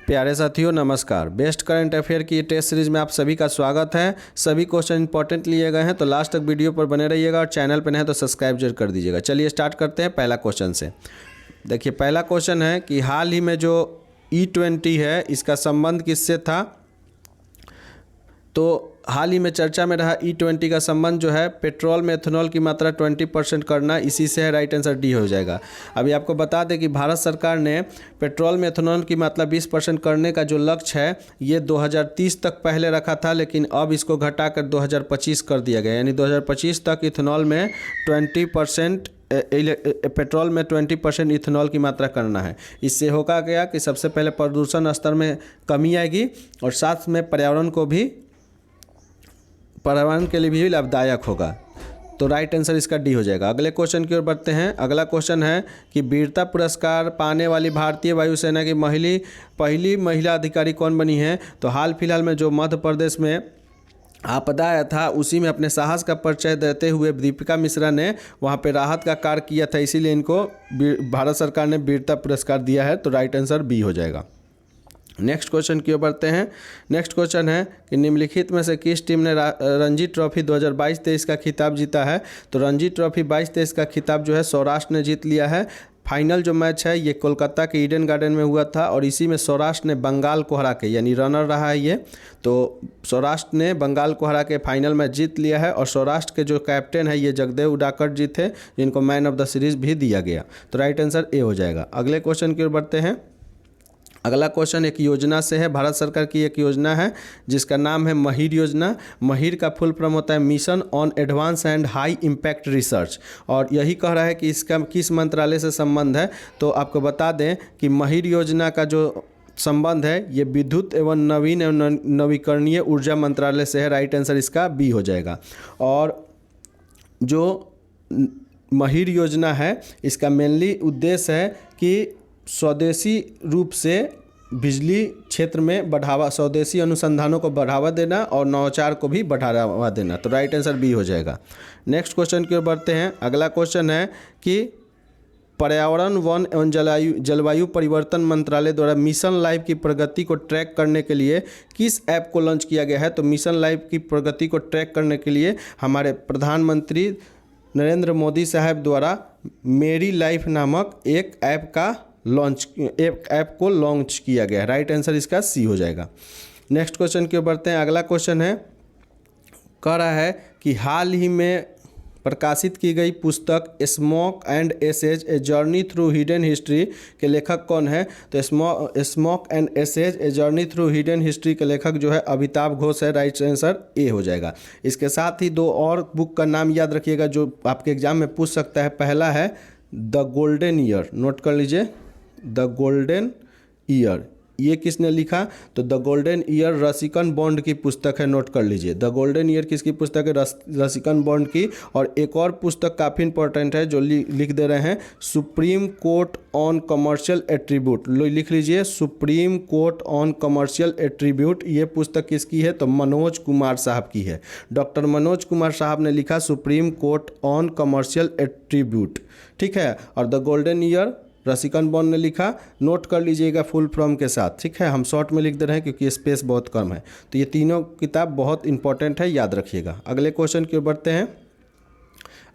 प्यारे साथियों नमस्कार। बेस्ट करंट अफेयर की टेस्ट सीरीज में आप सभी का स्वागत है। सभी क्वेश्चन इंपॉर्टेंट लिए गए हैं तो लास्ट तक वीडियो पर बने रहिएगा और चैनल पर नहीं तो सब्सक्राइब जरूर कर दीजिएगा। चलिए स्टार्ट करते हैं पहला क्वेश्चन से। देखिए पहला क्वेश्चन है कि हाल ही में जो E20 है इसका संबंध किससे था। तो हाल ही में चर्चा में रहा E20 का संबंध जो है पेट्रोल में एथेनॉल की मात्रा 20% करना, इसी से है। राइट आंसर डी हो जाएगा। अभी आपको बता दें कि भारत सरकार ने पेट्रोल में एथेनॉल की मात्रा 20% करने का जो लक्ष्य है ये 2030 तक पहले रखा था, लेकिन अब इसको घटाकर 2025 कर दिया गया। यानी 2025 तक इथेनॉल में 20% पेट्रोल में 20% इथेनॉल की मात्रा करना है। इससे होगा क्या कि सबसे पहले प्रदूषण स्तर में कमी आएगी और साथ में पर्यावरण के लिए भी लाभदायक होगा। तो राइट आंसर इसका डी हो जाएगा। अगले क्वेश्चन की ओर बढ़ते हैं। अगला क्वेश्चन है कि वीरता पुरस्कार पाने वाली भारतीय वायुसेना की पहली महिला अधिकारी कौन बनी है। तो हाल फिलहाल में जो मध्य प्रदेश में आपदा आया था उसी में अपने साहस का परिचय देते हुए दीपिका मिश्रा ने वहाँ पे राहत का कार्य किया था, इसीलिए इनको भारत सरकार ने वीरता पुरस्कार दिया है। तो राइट आंसर बी हो जाएगा। नेक्स्ट क्वेश्चन की ओर बढ़ते हैं। नेक्स्ट क्वेश्चन है कि निम्नलिखित में से किस टीम ने रणजी ट्रॉफी 2022-23 का खिताब जीता है। तो रणजी ट्रॉफी 22-23 का खिताब जो है सौराष्ट्र ने जीत लिया है। फाइनल जो मैच है ये कोलकाता के ईडन गार्डन में हुआ था और इसी में सौराष्ट्र ने बंगाल को हरा के, यानी रनर रहा है ये, तो सौराष्ट्र ने बंगाल को हरा के फाइनल मैच जीत लिया है। और सौराष्ट्र के जो कैप्टन है ये जगदेव उडाकर जी थे, जिनको मैन ऑफ द सीरीज भी दिया गया। तो राइट आंसर ए हो जाएगा। अगले क्वेश्चन की ओर बढ़ते हैं। अगला क्वेश्चन एक योजना से है। भारत सरकार की एक योजना है जिसका नाम है महिर योजना। महिर का फुल फॉर्म होता है mission on advance and high impact research, और यही कह रहा है कि इसका किस मंत्रालय से संबंध है। तो आपको बता दें कि महिर योजना का जो संबंध है ये विद्युत एवं नवीन एवं नवीकरणीय ऊर्जा मंत्रालय से है। राइट आंसर इसका बी हो जाएगा। और जो महिर योजना है इसका मेनली उद्देश्य है कि स्वदेशी रूप से बिजली क्षेत्र में स्वदेशी अनुसंधानों को बढ़ावा देना और नवाचार को भी बढ़ावा देना। तो राइट आंसर बी हो जाएगा। नेक्स्ट क्वेश्चन की ओर बढ़ते हैं। अगला क्वेश्चन है कि पर्यावरण वन एवं जलवायु परिवर्तन मंत्रालय द्वारा मिशन लाइफ की प्रगति को ट्रैक करने के लिए किस ऐप को लॉन्च किया गया है। तो मिशन लाइफ की प्रगति को ट्रैक करने के लिए हमारे प्रधानमंत्री नरेंद्र मोदी साहब द्वारा मेरी लाइफ नामक एक ऐप को लॉन्च किया गया है। राइट आंसर इसका सी हो जाएगा। नेक्स्ट क्वेश्चन की ओर बढ़ते हैं। अगला क्वेश्चन है कह रहा है कि हाल ही में प्रकाशित की गई पुस्तक smoke and ashes a journey through hidden history के लेखक कौन है। तो smoke and ashes a journey through hidden history के लेखक जो है अमिताभ घोष है। राइट आंसर ए हो जाएगा। इसके साथ ही दो और बुक का नाम याद रखिएगा जो आपके एग्जाम में पूछ सकता है। पहला है द गोल्डन ईयर, नोट कर लीजिए, द गोल्डन ईयर, ये किसने लिखा। तो द गोल्डन ईयर रसिकन बॉन्ड की पुस्तक है, नोट कर लीजिए। द गोल्डन ईयर किसकी पुस्तक है, रसिकन बॉन्ड की। और एक और पुस्तक काफ़ी इंपॉर्टेंट है जो लिख दे रहे हैं, supreme court on commercial attribute, लिख लीजिए supreme court on commercial attribute. ये पुस्तक किसकी है, तो मनोज कुमार साहब की है। डॉक्टर मनोज कुमार साहब ने लिखा supreme court on commercial attribute, ठीक है। और द गोल्डन ईयर रसिकन बॉन्ड ने लिखा, नोट कर लीजिएगा फुल फॉर्म के साथ, ठीक है। हम शॉर्ट में लिख दे रहे हैं क्योंकि स्पेस बहुत कम है। तो ये तीनों किताब बहुत इंपॉर्टेंट है, याद रखिएगा। अगले क्वेश्चन की ओर बढ़ते हैं।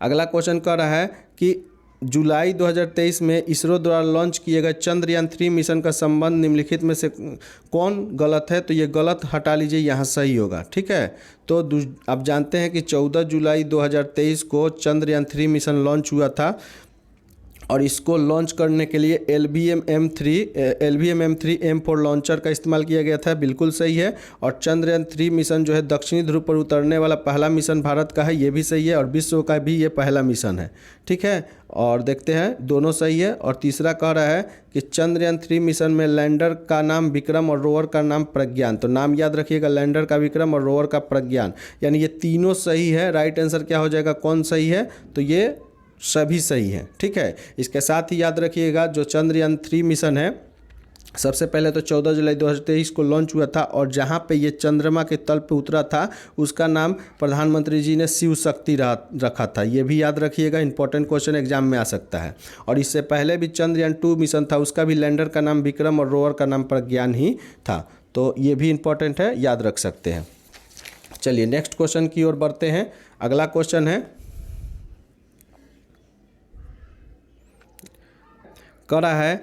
अगला क्वेश्चन कह रहा है कि जुलाई 2023 में इसरो द्वारा लॉन्च किए गए चंद्रयान-3 मिशन का संबंध निम्नलिखित में से कौन गलत है। तो ये गलत हटा लीजिए, यहाँ सही होगा, ठीक है। तो आप जानते हैं कि 14 जुलाई 2023 को चंद्रयान-3 मिशन लॉन्च हुआ था और इसको लॉन्च करने के लिए LVM M3 M4 लॉन्चर का इस्तेमाल किया गया था, बिल्कुल सही है। और चंद्रयान-3 मिशन जो है दक्षिणी ध्रुव पर उतरने वाला पहला मिशन भारत का है, ये भी सही है। और विश्व का भी ये पहला मिशन है, ठीक है। और देखते हैं दोनों सही है। और तीसरा कह रहा है कि चंद्रयान-3 मिशन में लैंडर का नाम विक्रम और रोवर का नाम प्रज्ञान। तो नाम याद रखिएगा, लैंडर का विक्रम और रोवर का प्रज्ञान, यानी ये तीनों सही है। राइट आंसर क्या हो जाएगा, कौन सही है, तो ये सभी सही हैं, ठीक है। इसके साथ ही याद रखिएगा जो चंद्रयान-3 मिशन है सबसे पहले तो 14 जुलाई 2023 को लॉन्च हुआ था और जहाँ पे ये चंद्रमा के तल पे उतरा था उसका नाम प्रधानमंत्री जी ने शिव शक्ति रखा था। ये भी याद रखिएगा, इंपॉर्टेंट क्वेश्चन एग्जाम में आ सकता है। और इससे पहले भी चंद्रयान 2 मिशन था, उसका भी लैंडर का नाम विक्रम और रोवर का नाम प्रज्ञान ही था। तो ये भी इंपॉर्टेंट है, याद रख सकते हैं। चलिए नेक्स्ट क्वेश्चन की ओर बढ़ते हैं। अगला क्वेश्चन है, कह रहा है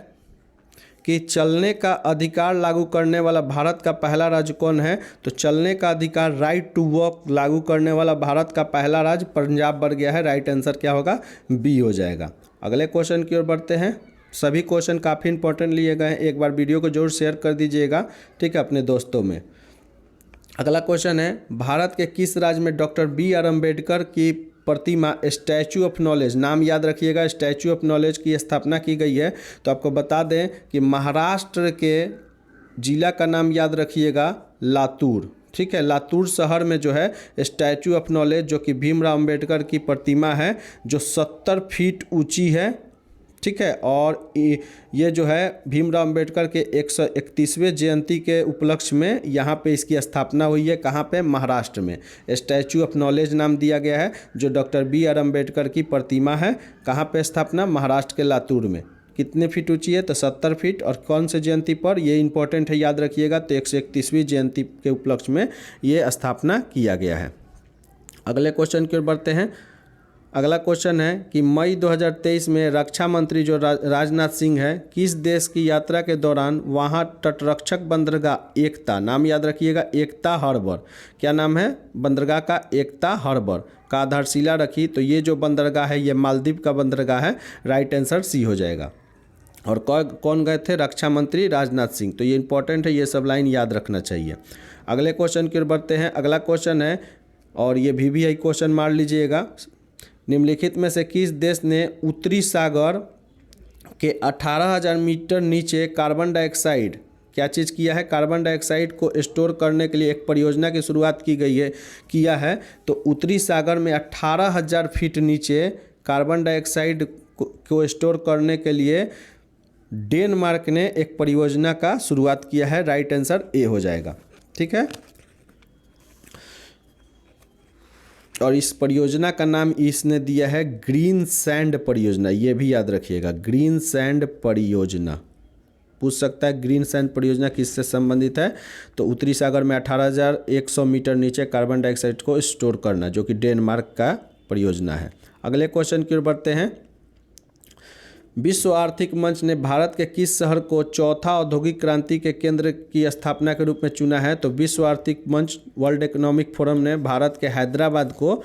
कि चलने का अधिकार लागू करने वाला भारत का पहला राज्य कौन है। तो चलने का अधिकार, राइट टू वॉक, लागू करने वाला भारत का पहला राज्य पंजाब बन गया है। राइट आंसर क्या होगा, बी हो जाएगा। अगले क्वेश्चन की ओर बढ़ते हैं। सभी क्वेश्चन काफ़ी इंपॉर्टेंट लिए गए हैं, एक बार वीडियो को जरूर शेयर कर दीजिएगा, ठीक है, अपने दोस्तों में। अगला क्वेश्चन है, भारत के किस राज्य में डॉक्टर BR अम्बेडकर की प्रतिमा, स्टैचू ऑफ नॉलेज, नाम याद रखिएगा, स्टैचू ऑफ नॉलेज की स्थापना की गई है। तो आपको बता दें कि महाराष्ट्र के जिला का नाम याद रखिएगा, लातूर, ठीक है। लातूर शहर में जो है स्टैचू ऑफ नॉलेज, जो कि भीमराव अम्बेडकर की प्रतिमा है, जो 70 फीट ऊंची है, ठीक है। और ये जो है भीमराव अम्बेडकर के 131वें जयंती के उपलक्ष्य में यहाँ पे इसकी स्थापना हुई है। कहाँ पे, महाराष्ट्र में। स्टैचू ऑफ नॉलेज नाम दिया गया है, जो डॉक्टर BR अम्बेडकर की प्रतिमा है। कहाँ पे स्थापना, महाराष्ट्र के लातूर में। कितने फीट ऊंची है, तो 70 फीट। और कौन से जयंती पर, ये इंपॉर्टेंट है, याद रखिएगा। तो 131वीं जयंती के उपलक्ष्य में ये स्थापना किया गया है। अगले क्वेश्चन की ओर बढ़ते हैं। अगला क्वेश्चन है कि मई 2023 में रक्षा मंत्री जो राजनाथ सिंह है, किस देश की यात्रा के दौरान वहां तटरक्षक बंदरगाह एकता, नाम याद रखिएगा, एकता हार्बर, क्या नाम है, बंदरगाह का एकता हार्बर का आधारशिला रखी। तो ये जो बंदरगाह है ये मालदीव का बंदरगाह है। राइट आंसर सी हो जाएगा। और कौन गए थे, रक्षा मंत्री राजनाथ सिंह। तो ये इंपॉर्टेंट है, ये सब लाइन याद रखना चाहिए। अगले क्वेश्चन की ओर बढ़ते हैं। अगला क्वेश्चन है, और ये VVI क्वेश्चन मार लीजिएगा, निम्नलिखित में से किस देश ने उत्तरी सागर के 18,000 मीटर नीचे कार्बन डाइऑक्साइड, क्या चीज़ किया है, कार्बन डाइऑक्साइड को स्टोर करने के लिए एक परियोजना की शुरुआत किया है। तो उत्तरी सागर में 18,000 फीट नीचे कार्बन डाइऑक्साइड को स्टोर करने के लिए डेनमार्क ने एक परियोजना का शुरुआत किया है। राइट आंसर ए हो जाएगा, ठीक है। और इस परियोजना का नाम इसने दिया है ग्रीन सैंड परियोजना, ये भी याद रखिएगा, ग्रीन सैंड परियोजना। पूछ सकता है ग्रीन सैंड परियोजना किससे संबंधित है। तो उत्तरी सागर में 18,100 मीटर नीचे कार्बन डाइऑक्साइड को स्टोर करना, जो कि डेनमार्क का परियोजना है। अगले क्वेश्चन की ओर बढ़ते हैं। विश्व आर्थिक मंच ने भारत के किस शहर को चौथा औद्योगिक क्रांति के केंद्र की स्थापना के रूप में चुना है। तो विश्व आर्थिक मंच, वर्ल्ड इकोनॉमिक फोरम ने भारत के हैदराबाद को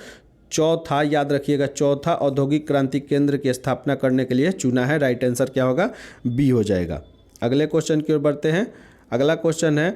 चौथा, याद रखिएगा, चौथा औद्योगिक क्रांति केंद्र की स्थापना करने के लिए चुना है। राइट आंसर क्या होगा, बी हो जाएगा। अगले क्वेश्चन की ओर बढ़ते हैं। अगला क्वेश्चन है,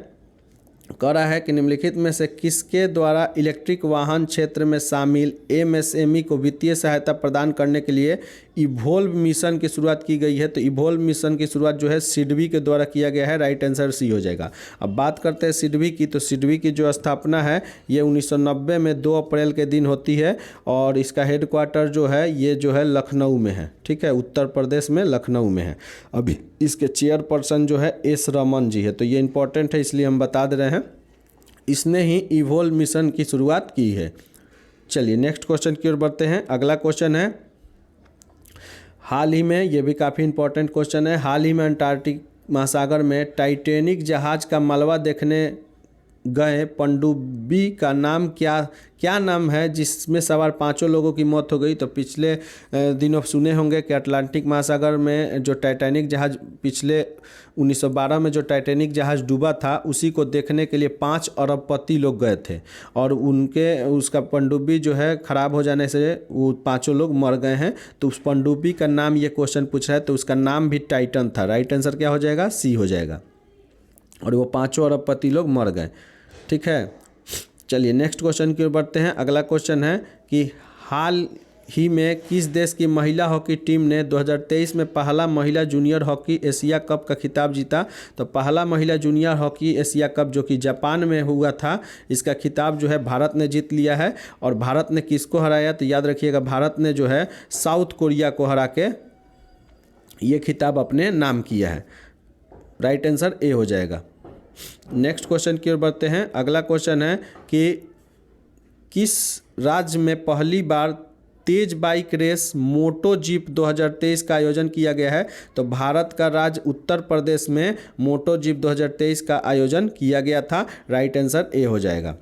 कह रहा है कि निम्नलिखित में से किसके द्वारा इलेक्ट्रिक वाहन क्षेत्र में शामिल MSME को वित्तीय सहायता प्रदान करने के लिए इवोल्व मिशन की शुरुआत की गई है। तो इवोल्व मिशन की शुरुआत जो है सिडबी के द्वारा किया गया है। राइट आंसर सी हो जाएगा। अब बात करते हैं सिडबी की। तो सिडबी की जो स्थापना है ये 1990 में 2 अप्रैल के दिन होती है और इसका हेडक्वार्टर जो है ये जो है लखनऊ में है, ठीक है, उत्तर प्रदेश में लखनऊ में है। अभी इसके चेयरपर्सन जो है एस रमन जी है। तो ये इंपॉर्टेंट है इसलिए हम बता दे रहे हैं, इसने ही इवोल्व मिशन की शुरुआत की है। चलिए नेक्स्ट क्वेश्चन की ओर बढ़ते हैं। अगला क्वेश्चन है, हाल ही में, ये भी काफ़ी इंपॉर्टेंट क्वेश्चन है, हाल ही में अंटार्कटिक महासागर में टाइटैनिक जहाज़ का मलबा देखने गए पनडुब्बी का नाम क्या नाम है जिसमें सवार 5 लोगों की मौत हो गई। तो पिछले दिनों सुने होंगे कि अटलांटिक महासागर में जो टाइटैनिक जहाज़ पिछले 1912 में जो टाइटैनिक जहाज़ डूबा था उसी को देखने के लिए 5 अरबपति लोग गए थे और उसका पनडुब्बी जो है ख़राब हो जाने से वो 5 लोग मर गए हैं। तो उस पनडुब्बी का नाम ये क्वेश्चन पूछ रहा है, तो उसका नाम भी टाइटन था। राइट आंसर क्या हो जाएगा, सी हो जाएगा। और वो 5 अरबपति लोग मर गए, ठीक है। चलिए नेक्स्ट क्वेश्चन की ओर बढ़ते हैं। अगला क्वेश्चन है कि हाल ही में किस देश की महिला हॉकी टीम ने 2023 में पहला महिला जूनियर हॉकी एशिया कप का खिताब जीता। तो पहला महिला जूनियर हॉकी एशिया कप जो कि जापान में हुआ था, इसका खिताब जो है भारत ने जीत लिया है। और भारत ने किसको हराया, तो याद रखिएगा भारत ने जो है साउथ कोरिया को हरा के ये खिताब अपने नाम किया है। राइट आंसर ए हो जाएगा। नेक्स्ट क्वेश्चन की ओर बढ़ते हैं। अगला क्वेश्चन है कि किस राज्य में पहली बार तेज बाइक रेस मोटो जीप 2023 का आयोजन किया गया है? तो भारत का राज्य उत्तर प्रदेश में मोटो जीप 2023 का आयोजन किया गया था। राइट आंसर ए हो जाएगा।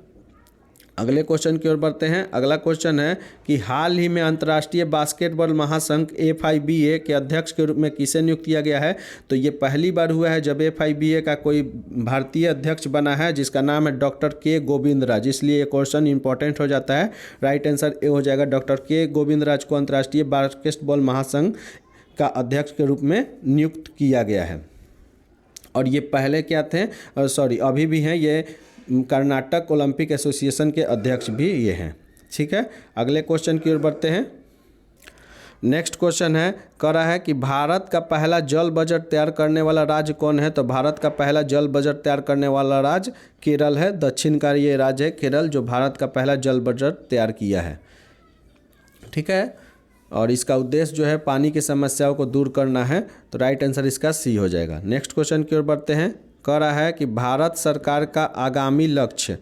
अगले क्वेश्चन की ओर बढ़ते हैं। अगला क्वेश्चन है कि हाल ही में अंतर्राष्ट्रीय बास्केटबॉल महासंघ FIBA के अध्यक्ष के रूप में किसे नियुक्त किया गया है? तो ये पहली बार हुआ है जब FIBA का कोई भारतीय अध्यक्ष बना है, जिसका नाम है डॉक्टर के गोविंदराज। इसलिए ये क्वेश्चन इंपॉर्टेंट हो जाता है। राइट आंसर ए हो जाएगा। डॉक्टर के गोविंदराज को अंतर्राष्ट्रीय बास्केटबॉल महासंघ का अध्यक्ष के रूप में नियुक्त किया गया है। और ये पहले क्या थे, अभी भी हैं, ये कर्नाटक ओलंपिक एसोसिएशन के अध्यक्ष भी ये हैं। ठीक है, अगले क्वेश्चन की ओर बढ़ते हैं। नेक्स्ट क्वेश्चन है, कह रहा है कि भारत का पहला जल बजट तैयार करने वाला राज्य कौन है? तो भारत का पहला जल बजट तैयार करने वाला राज्य केरल है। दक्षिण का ये राज्य है केरल, जो भारत का पहला जल बजट तैयार किया है। ठीक है, और इसका उद्देश्य जो है पानी की समस्याओं को दूर करना है। तो राइट आंसर इसका सी हो जाएगा। नेक्स्ट क्वेश्चन की ओर बढ़ते हैं। कह रहा है कि भारत सरकार का आगामी लक्ष्य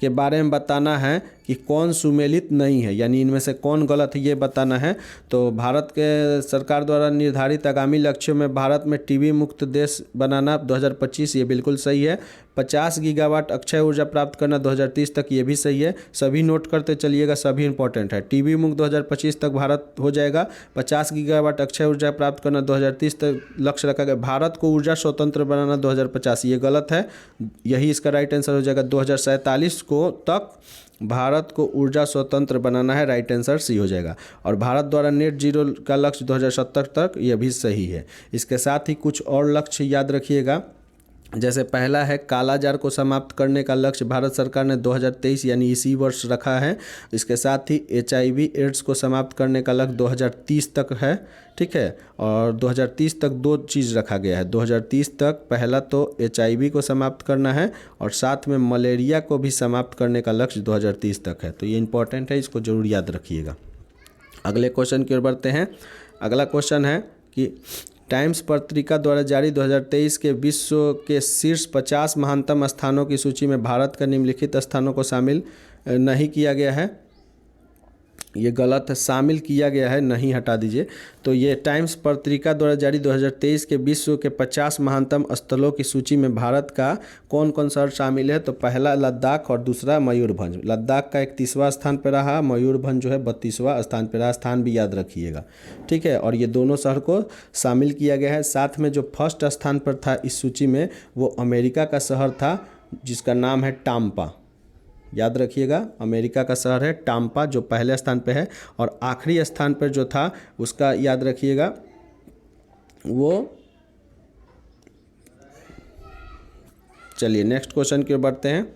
के बारे में बताना है कि कौन सुमेलित नहीं है, यानी इनमें से कौन गलत है ये बताना है। तो भारत के सरकार द्वारा निर्धारित आगामी लक्ष्यों में भारत में टीबी मुक्त देश बनाना 2025, ये बिल्कुल सही है। 50 गीगावाट अक्षय ऊर्जा प्राप्त करना 2030 तक, ये भी सही है। सभी नोट करते चलिएगा, सभी इंपॉर्टेंट है। टीबी मुक्त 2025 तक भारत हो जाएगा। 50 गीगावाट अक्षय ऊर्जा प्राप्त करना 2030 तक लक्ष्य रखा गया। भारत को ऊर्जा स्वतंत्र बनाना 2050, ये गलत है। यही इसका राइट आंसर हो जाएगा। 2047 को तक भारत को ऊर्जा स्वतंत्र बनाना है। राइट आंसर सी हो जाएगा। और भारत द्वारा नेट जीरो का लक्ष्य 2070 तक, यह भी सही है। इसके साथ ही कुछ और लक्ष्य याद रखिएगा। जैसे पहला है कालाजार को समाप्त करने का लक्ष्य भारत सरकार ने 2023 यानी इसी वर्ष रखा है। इसके साथ ही HIV एड्स को समाप्त करने का लक्ष्य 2030 तक है। ठीक है, और 2030 तक दो चीज़ रखा गया है। 2030 तक पहला तो HIV को समाप्त करना है और साथ में मलेरिया को भी समाप्त करने का लक्ष्य 2030 तक है। तो ये इंपॉर्टेंट है, इसको जरूर याद रखिएगा। अगले क्वेश्चन की ओर बढ़ते हैं। अगला क्वेश्चन है कि टाइम्स पत्रिका द्वारा जारी 2023 के विश्व के शीर्ष 50 महानतम स्थानों की सूची में भारत का निम्नलिखित स्थानों को शामिल नहीं किया गया है। ये गलत है, शामिल किया गया है, नहीं, हटा दीजिए। तो ये टाइम्स पत्रिका द्वारा जारी 2023 के विश्व के 50 महानतम स्थलों की सूची में भारत का कौन कौन शहर शामिल है? तो पहला लद्दाख और दूसरा मयूरभंज। लद्दाख का 31वां स्थान पर रहा, मयूरभंज जो है 32वां स्थान पर रहा। स्थान भी याद रखिएगा। ठीक है, और ये दोनों शहर को शामिल किया गया है। साथ में जो फर्स्ट स्थान पर था इस सूची में, वो अमेरिका का शहर था जिसका नाम है टाम्पा। याद रखिएगा, अमेरिका का शहर है टाम्पा जो पहले स्थान पे है। और आखिरी स्थान पर जो था उसका याद रखिएगा, वो, चलिए नेक्स्ट क्वेश्चन की ओर बढ़ते हैं।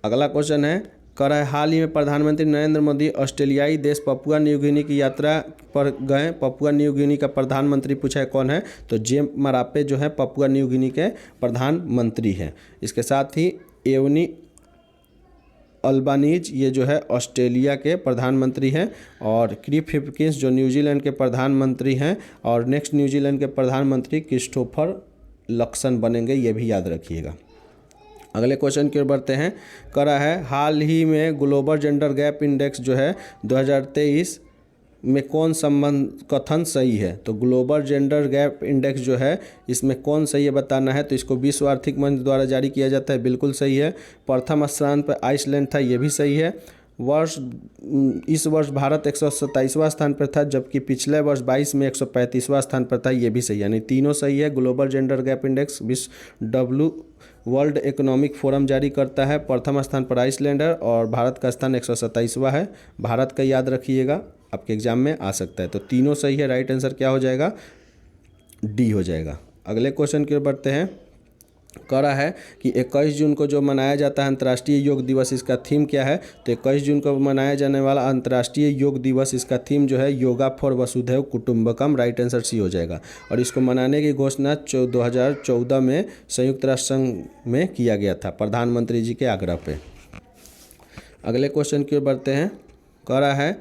अगला क्वेश्चन है, कह रहा है हाल ही में प्रधानमंत्री नरेंद्र मोदी ऑस्ट्रेलियाई देश पपुआ न्यू गिनी की यात्रा पर गए। पपुआ न्यू गिनी का प्रधानमंत्री पूछा है कौन है? तो जेम मरापे जो है पपुआ न्यू गिनी के प्रधानमंत्री हैं। इसके साथ ही एवनी अल्बानीज ये जो है ऑस्ट्रेलिया के प्रधानमंत्री हैं। और क्रिफ हिपकिंस जो न्यूजीलैंड के प्रधानमंत्री हैं। और नेक्स्ट न्यूजीलैंड के प्रधानमंत्री क्रिस्टोफर लक्सन बनेंगे, ये भी याद रखिएगा। अगले क्वेश्चन की ओर बढ़ते हैं। कह रहा है हाल ही में ग्लोबल जेंडर गैप इंडेक्स जो है 2023 में कौन संबंध कथन सही है? तो ग्लोबल जेंडर गैप इंडेक्स जो है इसमें कौन सही है बताना है। तो इसको विश्व आर्थिक मंच द्वारा जारी किया जाता है, बिल्कुल सही है। प्रथम स्थान पर आइसलैंड था, ये भी सही है। इस वर्ष भारत 127वां स्थान पर था, जबकि पिछले वर्ष 22 में 135वां स्थान पर था, ये भी सही है। यानी तीनों सही है। ग्लोबल जेंडर गैप इंडेक्स विश्व वर्ल्ड इकोनॉमिक फोरम जारी करता है। प्रथम स्थान पर आइसलैंड है और भारत का स्थान 127वां है। भारत का याद रखिएगा, आपके एग्जाम में आ सकता है। तो तीनों सही है। राइट आंसर क्या हो जाएगा? डी हो जाएगा। अगले क्वेश्चन की ओर बढ़ते हैं। कह रहा है कि 21 जून को जो मनाया जाता है अंतर्राष्ट्रीय योग दिवस, इसका थीम क्या है? तो 21 जून को मनाया जाने वाला अंतर्राष्ट्रीय योग दिवस, इसका थीम जो है योगा फॉर वसुधैव कुटुंबकम। राइट आंसर सी हो जाएगा। और इसको मनाने की घोषणा 2014 में संयुक्त राष्ट्र संघ में किया गया था प्रधानमंत्री जी के आग्रह पे। अगले क्वेश्चन की ओर बढ़ते हैं। कह रहा है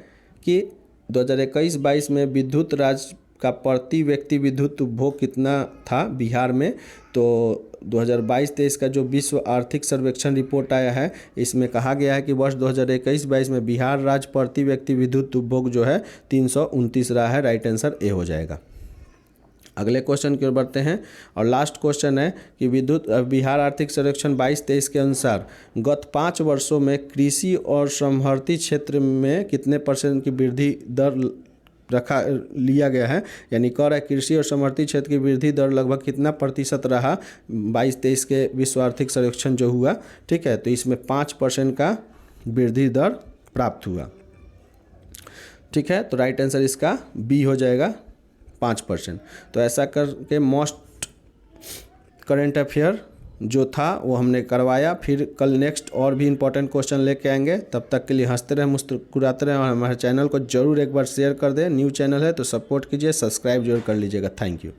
कि 2021-22 में विद्युत का प्रति व्यक्ति विद्युत उपभोग कितना था बिहार में। तो 2022-23 का जो विश्व आर्थिक सर्वेक्षण रिपोर्ट आया है, इसमें कहा गया है कि वर्ष 2021-22 में बिहार राज्य प्रति व्यक्ति विद्युत उपभोग जो है 329 रहा है। राइट आंसर ए हो जाएगा। अगले क्वेश्चन की ओर बढ़ते हैं और लास्ट क्वेश्चन है कि बिहार आर्थिक सर्वेक्षण 22-23 के अनुसार गत 5 वर्षों में कृषि और समवर्ती क्षेत्र में कितने % की वृद्धि दर लिया गया है, यानी कह रहा है कृषि और समवर्ती क्षेत्र की वृद्धि दर लगभग कितना % रहा 22-23 के विश्व आर्थिक सर्वेक्षण जो हुआ। ठीक है, तो इसमें 5% का वृद्धि दर प्राप्त हुआ। ठीक है, तो राइट आंसर इसका बी हो जाएगा 5%। तो ऐसा करके मोस्ट करेंट अफेयर जो था वो हमने करवाया। फिर कल नेक्स्ट और भी इंपॉर्टेंट क्वेश्चन लेके आएंगे। तब तक के लिए हंसते रहें, मुस्कुराते रहें और हमारे चैनल को जरूर एक बार शेयर कर दें। न्यू चैनल है तो सपोर्ट कीजिए, सब्सक्राइब जरूर कर लीजिएगा। Thank you.